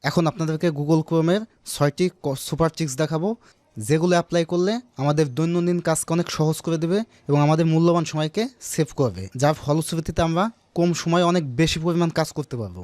এখন আপনাদেরকে গুগল ক্রোমের 6টি সুপার ট্রিক্স দেখাবো, যেগুলো অ্যাপ্লাই করলে আমাদের দৈনন্দিন কাজকে অনেক সহজ করে দেবে এবং আমাদের মূল্যবান সময়কে সেভ করবে, যার ফলশ্রুতিতে আমরা কম সময়ে অনেক বেশি পরিমাণ কাজ করতে পারবো।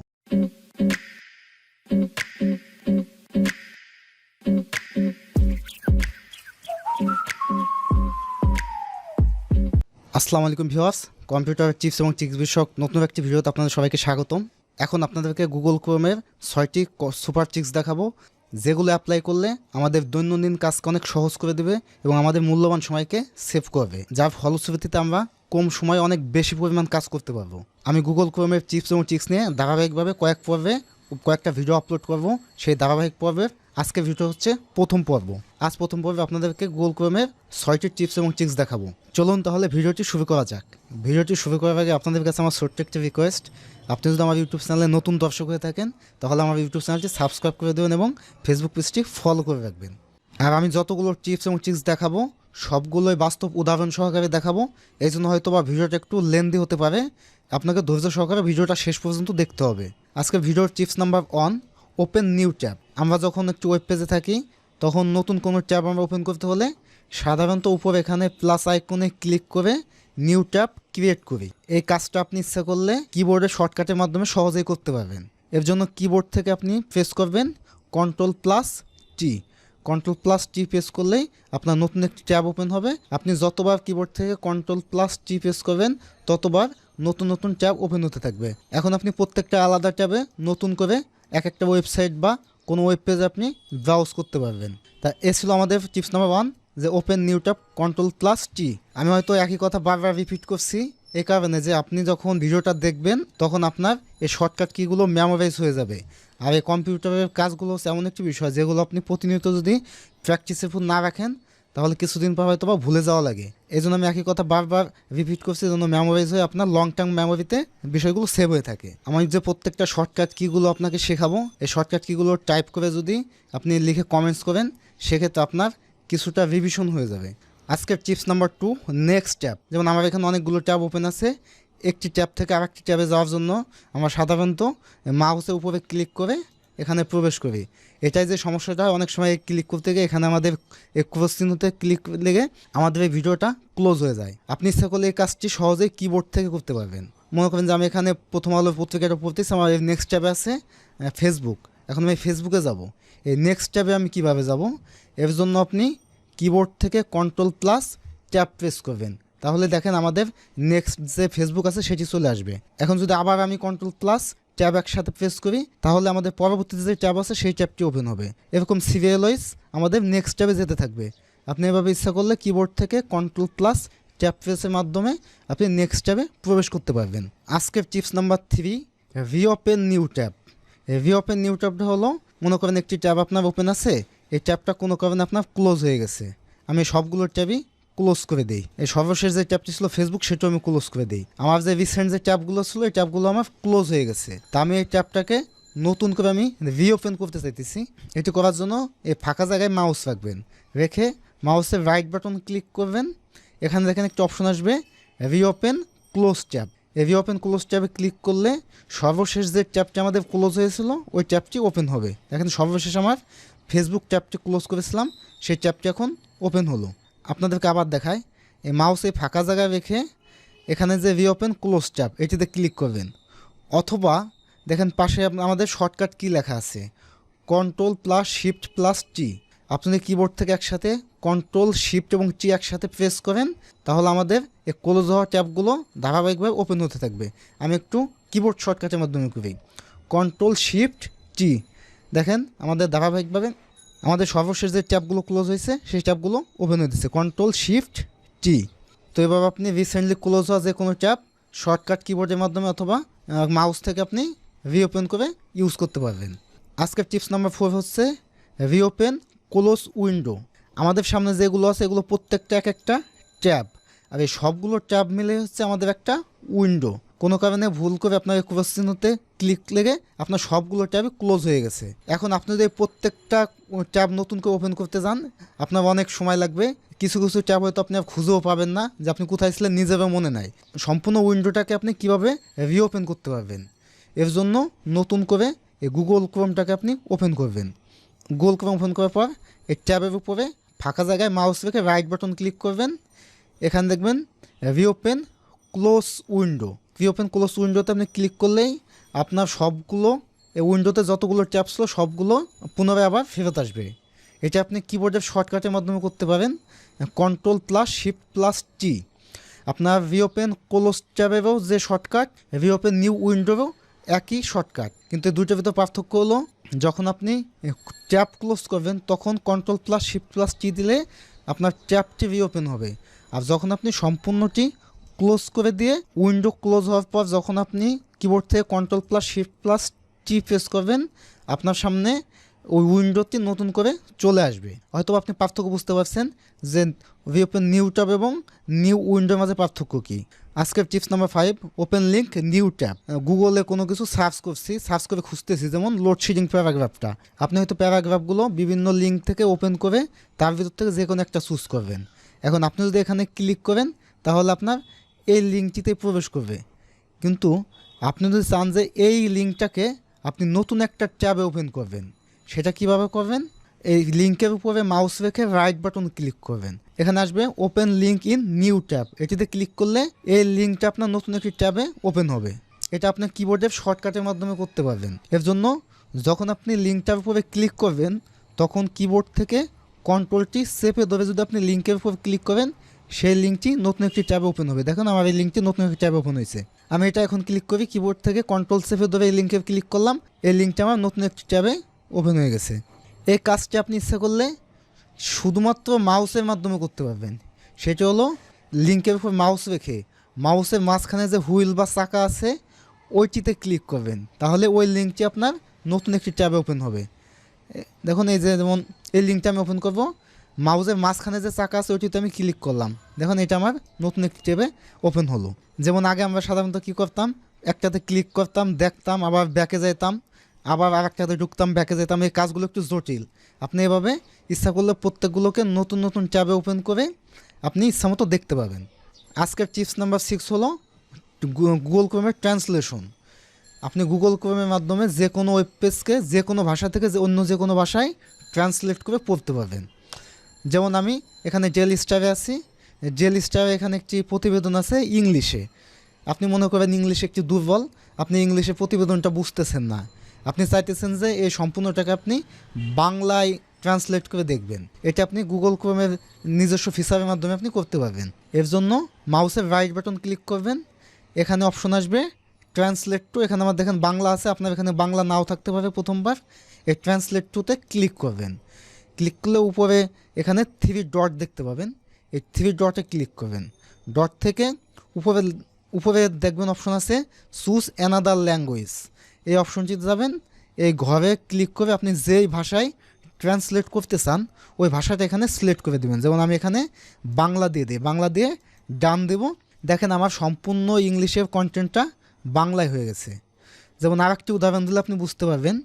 আসসালামু আলাইকুম ভিউয়ার্স, কম্পিউটার টিপস এবং ট্রিক্স বিষয়ক নতুন একটি ভিডিওতে আপনাদের সবাইকে স্বাগতম। এখন আপনাদেরকে গুগল ক্রোমের 6টি সুপার ট্রিক্স দেখাবো, যেগুলো অ্যাপ্লাই করলে আমাদের দৈনন্দিন কাজকে অনেক সহজ করে দেবে এবং আমাদের মূল্যবান সময়কে সেভ করবে, যার ফলশ্রুতিতে আমরা কম সময়ে অনেক বেশি পরিমাণ কাজ করতে পারবো। আমি গুগল ক্রোমের টিপস এবং ট্রিক্স নিয়ে ধারাবাহিকভাবে কয়েকটা ভিডিও আপলোড করব। সেই ধারাবাহিক পর্বের আজকের ভিডিও হচ্ছে প্রথম পর্ব। আজ প্রথম পর্বে আপনাদেরকে গুগল ক্রোমের 6টি টিপস এবং ট্রিক্স দেখাবো। চলুন তাহলে ভিডিওটি শুরু করা যাক। ভিডিওটি শুরু করার আগে আপনাদের কাছে আমার ছোট্ট একটি রিকোয়েস্ট, আপনি যদি আমার ইউটিউব চ্যানেলে নতুন দর্শক হয়ে থাকেন তাহলে আমার ইউটিউব চ্যানেলটি সাবস্ক্রাইব করে দেবেন এবং ফেসবুক পেজটি ফলো করে রাখবেন। আর আমি যতগুলো টিপস এবং ট্রিক্স দেখাবো সবগুলোই বাস্তব উদাহরণ সহকারে দেখাবো, এই জন্য হয়তো বা ভিডিওটা একটু লেন্দি হতে পারে। আপনাকে ধৈর্য সহকারে ভিডিওটা শেষ পর্যন্ত দেখতে হবে। আজকে ভিডিওর tips number 1, open new tab. আমরা যখন একটু ওয়েব পেজে থাকি তখন নতুন কোনো ট্যাব আমরা ওপেন করতে হলে সাধারণত উপরে এখানে প্লাস আইকনে ক্লিক করে নিউ ট্যাব ক্রিয়েট করি। এই কাজটা আপনি ইচ্ছা করলে কিবোর্ডের শর্টকাটের মাধ্যমে সহজেই করতে পারবেন। এর জন্য কিবোর্ড থেকে আপনি প্রেস করবেন Ctrl+T। Ctrl+T প্রেস করলেই আপনার নতুন একটি ট্যাব ওপেন হবে। আপনি যতবার কিবোর্ড থেকে Ctrl+T প্রেস করবেন ততবার নতুন নতুন ট্যাব ওপেন হতে থাকবে। এখন আপনি প্রত্যেকটা আলাদা ট্যাবে নতুন করে এক একটা ওয়েবসাইট বা কোনো ওয়েব পেজে আপনি ব্রাউজ করতে পারবেন। তা এ ছিল আমাদের টিপস নাম্বার 1, যে ওপেন নিউ ট্যাব Ctrl+T। আমি হয়তো একই কথা বারবার রিপিট করছি এই কারণে যে আপনি যখন ভিডিওটা দেখবেন তখন আপনার এই শর্টকাট কিগুলো মেমোরাইজ হয়ে যাবে। আর এই কম্পিউটারের কাজগুলো হচ্ছে এমন একটি বিষয় যেগুলো আপনি প্রতিনিয়ত যদি প্র্যাকটিসের উপর না রাখেন তাহলে কিছুদিন পর হয়তো বা ভুলে যাওয়া লাগে। এই জন্য আমি একই কথা বারবার রিপিট করছি, এই জন্য মেমোরাইজ হয়ে আপনার লং টার্ম মেমোরিতে বিষয়গুলো সেভ হয়ে থাকে। আমি যে প্রত্যেকটা শর্টকাট কিগুলো আপনাকে শেখাবো এই শর্টকাট কিগুলো টাইপ করে যদি আপনি লিখে কমেন্টস করেন সেক্ষেত্রে আপনার কিছুটা রিভিশন হয়ে যাবে। আজকের টিপস নাম্বার 2, নেক্সট ট্যাব। যেমন আমার এখানে অনেকগুলো ট্যাব ওপেন আছে, একটি ট্যাব থেকে আরেকটি ট্যাবে যাওয়ার জন্য আমরা সাধারণত মাউসের উপরে ক্লিক করে এখানে প্রবেশ করি। এটাই যে সমস্যাটা, অনেক সময় ক্লিক করতে গিয়ে এখানে আমাদের এই ক্রস চিহ্নতে ক্লিক লেগে আমাদের এই ভিডিওটা ক্লোজ হয়ে যায়। আপনি ইচ্ছা করলে এই কাজটি সহজেই কিবোর্ড থেকে করতে পারবেন। মনে করেন যে আমি এখানে প্রথম আলো পত্রিকাটা পড়তেছি, আমার এই নেক্সট ট্যাবে আছে ফেসবুক। এখন আমি ফেসবুকে যাব। এই নেক্সট ট্যাবে আমি কিভাবে যাব? এর জন্য আপনি কিবোর্ড থেকে Ctrl+ট্যাব প্রেস করবেন, তাহলে দেখেন আমাদের নেক্সট যে ফেসবুক আছে সেটি চলে আসবে। এখন যদি আবার আমি Ctrl+ট্যাব একসাথে প্রেস করি তাহলে আমাদের পরবর্তীতে যে ট্যাব আছে সেই ট্যাবটি ওপেন হবে। এরকম সিরিয়াল ওয়াইজ আমাদের নেক্সট ট্যাবে যেতে থাকবে। আপনি এভাবে ইচ্ছা করলে কিবোর্ড থেকে Ctrl+ট্যাব প্রেসের মাধ্যমে আপনি নেক্সট ট্যাবে প্রবেশ করতে পারবেন। আজকের tips number 3, reopen new tab. Reopen new ট্যাবটা হলো, মনে করেন একটি ট্যাব আপনার ওপেন আছে, এই ট্যাবটা কোনো কারণে আপনার ক্লোজ হয়ে গেছে। আমি সবগুলো ট্যাবই ক্লোজ করে দিই। এই সর্বশেষ যে ট্যাবটি ছিল ফেসবুক সেটাও আমি ক্লোজ করে দিই। আমার যে রিসেন্ট যে ট্যাবগুলো ছিল এই ট্যাবগুলো আমার ক্লোজ হয়ে গেছে। তা আমি এই ট্যাবটাকে নতুন করে আমি রিওপেন করতে চাইতেছি। এটি করার জন্য এই ফাঁকা জায়গায় মাউস রাখবেন, রেখে মাউসের রাইট বাটন ক্লিক করবেন। এখানে দেখেন একটি অপশন আসবে রিওপেন ক্লোজ ট্যাব। এই রিওপেন ক্লোজ ট্যাবে ক্লিক করলে সর্বশেষ যে ট্যাবটি আমাদের ক্লোজ হয়েছিল ওই ট্যাবটি ওপেন হবে। দেখেন সর্বশেষ আমার ফেসবুক ট্যাবটি ক্লোজ করেছিলাম, সেই ট্যাবটি এখন ওপেন হলো। আপনাদেরকে আবার দেখায়, এই মাউস এই ফাঁকা জায়গায় রেখে এখানে যে রিওপেন ক্লোজ ট্যাব এটিতে ক্লিক করবেন, অথবা দেখেন পাশে আমাদের শর্টকাট কি লেখা আছে Ctrl+Shift+T। আপনি কিবোর্ড থেকে একসাথে Ctrl+Shift+T একসাথে প্রেস করেন তাহলে আমাদের এই ক্লোজ হওয়া ট্যাবগুলো ধারাবাহিকভাবে ওপেন হতে থাকবে। আমি একটু কিবোর্ড শর্টকাটের মাধ্যমে করি Ctrl+Shift+T। দেখেন আমাদের ধারাবাহিকভাবে আমাদের সর্বশেষ যে ট্যাবগুলো ক্লোজ হয়েছে সেই ট্যাবগুলো ওপেন হয়ে দিচ্ছে Ctrl+Shift+T। তো এবার আপনি রিসেন্টলি ক্লোজ হওয়া যে কোনো ট্যাব শর্টকাট কিবোর্ডের মাধ্যমে অথবা মাউস থেকে আপনি রিওপেন করে ইউজ করতে পারবেন। আজকের টিপস নাম্বার 4 হচ্ছে রিওপেন ক্লোজ উইন্ডো। আমাদের সামনে যেগুলো আছে এগুলো প্রত্যেকটা এক একটা ট্যাব, আর এই সবগুলো ট্যাব মিলে হচ্ছে আমাদের একটা উইন্ডো। কোনো কারণে ভুল করে আপনার ক্রস চিহ্নতে ক্লিক লেগে আপনার সবগুলো ট্যাবে ক্লোজ হয়ে গেছে। এখন আপনি যদি প্রত্যেকটা ট্যাব নতুন করে ওপেন করতে যান আপনার অনেক সময় লাগবে। কিছু কিছু ট্যাব হয়তো আপনি খুঁজেও পাবেন না যে আপনি কোথায় ছিলেন, নিজেরও মনে নাই। সম্পূর্ণ উইন্ডোটাকে আপনি কিভাবে রিওপেন করতে পারবেন, এর জন্য নতুন করে এই গুগল ক্রোমটাকে আপনি ওপেন করবেন। গুগল ক্রোম ওপেন করার পর এই ট্যাবের উপরে ফাঁকা জায়গায় মাউস রেখে রাইট বাটন ক্লিক করবেন। এখানে দেখবেন reopen close window. Reopen close উইন্ডোতে আপনি ক্লিক করলেই আপনার সবগুলো এই উইন্ডোতে যতগুলো ট্যাব ছিল সবগুলো পুনরায় আবার ফেরত আসবে। এটা আপনি কিবোর্ডের শর্টকাটের মাধ্যমে করতে পারেন, Ctrl+Shift+T। আপনার রিওপেন ক্লোজ ট্যাবেরও যে শর্টকাট, রিওপেন নিউ উইন্ডোরও একই শর্টকাট, কিন্তু দুইটার ভিতরে পার্থক্য হলো যখন আপনি ট্যাব ক্লোজ করবেন তখন Ctrl+Shift+T দিলে আপনার ট্যাবটি রিওপেন হবে, আর যখন আপনি সম্পূর্ণটি ক্লোজ করে দিয়ে উইন্ডো ক্লোজ হওয়ার পর যখন আপনি কিবোর্ড থেকে Ctrl+Shift+T প্রেস করবেন আপনার সামনে ওই উইন্ডোটি নতুন করে চলে আসবে। হয়তো আপনি পার্থক্য বুঝতে পারছেন যে রিওপেন নিউ ট্যাব এবং নিউ উইন্ডোর মাঝে পার্থক্য কী। আজকের tips number 5, open link new tab. গুগলে কোনো কিছু সার্চ করছি, সার্চ করে খুঁজতেছি, যেমন লোডশেডিং প্যারাগ্রাফটা। আপনি হয়তো প্যারাগ্রাফগুলো বিভিন্ন লিঙ্ক থেকে ওপেন করে তার ভিতর থেকে যে কোনো একটা চুজ করবেন। এখন আপনি যদি এখানে ক্লিক করেন তাহলে আপনার এই লিঙ্কটিতে প্রবেশ করবে, কিন্তু আপনি যদি চান যে এই লিঙ্কটাকে আপনি নতুন একটা ট্যাবে ওপেন করবেন, সেটা কিভাবে করবেন? এই লিঙ্কের উপরে মাউস রেখে রাইট বাটন ক্লিক করবেন। এখানে আসবে open link in new tab. এটিতে ক্লিক করলে এই লিঙ্কটা আপনার নতুন একটি ট্যাবে ওপেন হবে। এটা আপনি কিবোর্ডের শর্টকাটের মাধ্যমে করতে পারবেন। এর জন্য যখন আপনি লিঙ্কটার উপরে ক্লিক করবেন তখন কিবোর্ড থেকে কন্ট্রোলটি চেপে ধরে যদি আপনি লিঙ্কের উপর ক্লিক করেন সেই লিঙ্কটি নতুন একটি ট্যাবে ওপেন হবে। দেখুন আমার এই লিঙ্কটি নতুন একটি ট্যাবে ওপেন হয়েছে। আমি এটা এখন ক্লিক করি, কিবোর্ড থেকে কন্ট্রোল চেপে ধরে এই লিঙ্কে ক্লিক করলাম, এই লিঙ্কটা আমার নতুন একটি ট্যাবে ওপেন হয়ে গেছে। এই কাজটি আপনি ইচ্ছা করলে শুধুমাত্র মাউসের মাধ্যমে করতে পারবেন। সেটা হলো লিঙ্কের উপর মাউস রেখে মাউসের মাঝখানে যে হুইল বা চাকা আছে ওইটিতে ক্লিক করবেন, তাহলে ওই লিঙ্কটি আপনার নতুন একটি ট্যাবে ওপেন হবে। দেখুন এই যে যেমন এই লিঙ্কটা আমি ওপেন করব, মাউসের মাঝখানে যে চাকা আছে ওইটিতে আমি ক্লিক করলাম, দেখুন এটা আমার নতুন একটি ট্যাবে ওপেন হলো। যেমন আগে আমরা সাধারণত কী করতাম, একটাতে ক্লিক করতাম, দেখতাম, আবার ব্যাকে যেতাম, আবার আরেকটাতে ঢুকতাম, ব্যাকে যেতাম। এই কাজগুলো একটু জটিল। আপনি এভাবে ইচ্ছা করলে প্রত্যেকগুলোকে নতুন নতুন ট্যাবে ওপেন করে আপনি ইচ্ছামতো দেখতে পাবেন। আজকের টিপস নাম্বার 6 হলো গুগল ক্রোমের ট্রান্সলেশন। আপনি গুগল ক্রোমের মাধ্যমে যে কোনো ওয়েব পেজকে যে কোনো ভাষা থেকে অন্য যে কোনো ভাষায় ট্রান্সলেট করে পড়তে পারবেন। যেমন আমি এখানে ডেইলি স্টারে আছি, ডেইলি স্টারে এখানে একটি প্রতিবেদন আছে ইংলিশে। আপনি মনে করেন ইংলিশে একটি দুর্বল, আপনি ইংলিশে প্রতিবেদনটা বুঝতেছেন না, আপনি চাইতেছেন যে এই সম্পূর্ণটাকে আপনি বাংলায় ট্রান্সলেট করে দেখবেন। এটা আপনি গুগল ক্রোমের নিজস্ব ফিচারের মাধ্যমে আপনি করতে পারবেন। এর জন্য মাউসের রাইট বাটন ক্লিক করবেন, এখানে অপশন আসবে ট্রান্সলেট টু। এখানে আমার দেখেন বাংলা আছে, আপনার এখানে বাংলা নাও থাকতে পারে প্রথমবার। এই ট্রান্সলেট টুতে ক্লিক করবেন। ক্লিক করলে উপরে এখানে 3 ডট দেখতে পাবেন, এই 3 ডটে ক্লিক করবেন। ডট থেকে উপরে দেখবেন অপশন আছে চুজ অ্যানাদার ল্যাঙ্গুয়েজ। এই অপশনটিতে যাবেন, এই ঘরে ক্লিক করে আপনি যেই ভাষায় ট্রান্সলেট করতে চান ওই ভাষাটা এখানে সিলেক্ট করে দেবেন। যেমন আমি এখানে বাংলা দিয়ে দিই, বাংলা দিয়ে ডান দেব। দেখেন আমার সম্পূর্ণ ইংলিশের কন্টেন্টটা বাংলায় হয়ে গেছে। যেমন আর একটি উদাহরণ দিলে আপনি বুঝতে পারবেন,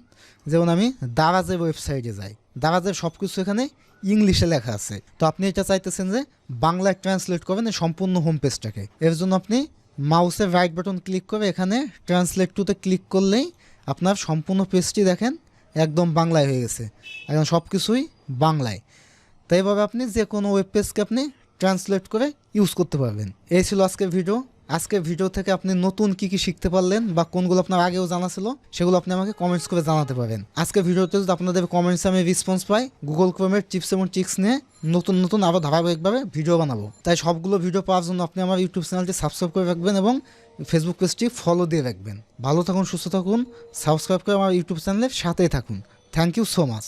যেমন আমি দারাজের ওয়েবসাইটে যাই, দারাজের সব কিছু এখানে ইংলিশে লেখা আছে। তো আপনি এটা চাইতেছেন যে বাংলায় ট্রান্সলেট করবেন এই সম্পূর্ণ হোম পেজটাকে। এর জন্য আপনি মাউসের রাইট বাটন ক্লিক করে এখানে ট্রান্সলেট টুতে ক্লিক করলেই আপনার সম্পূর্ণ পেজটি দেখেন একদম বাংলায় হয়ে গেছে, এখন সব কিছুই বাংলায়। তাই এভাবে আপনি যে কোনো ওয়েব পেজকে আপনি ট্রান্সলেট করে ইউজ করতে পারবেন। এই ছিল আজকের ভিডিও। আজকের ভিডিও থেকে আপনি নতুন কী কী শিখতে পারলেন বা কোনগুলো আপনার আগেও জানা ছিল সেগুলো আপনি আমাকে কমেন্টস করে জানাতে পারেন। আজকের ভিডিওতে যদি আপনাদের কমেন্টসে আমি রেসপন্স পাই গুগল ক্রোমের টিপস এবং ট্রিক্স নিয়ে নতুন নতুন আরও ধারাবাহিকভাবে ভিডিও বানাবো। তাই সবগুলো ভিডিও পাওয়ার জন্য আপনি আমার ইউটিউব চ্যানেলটি সাবস্ক্রাইব করে রাখবেন এবং ফেসবুক পেজটি ফলো দিয়ে রাখবেন। ভালো থাকুন, সুস্থ থাকুন, সাবস্ক্রাইব করে আমার ইউটিউব চ্যানেলের সাথেই থাকুন। Thank you so much.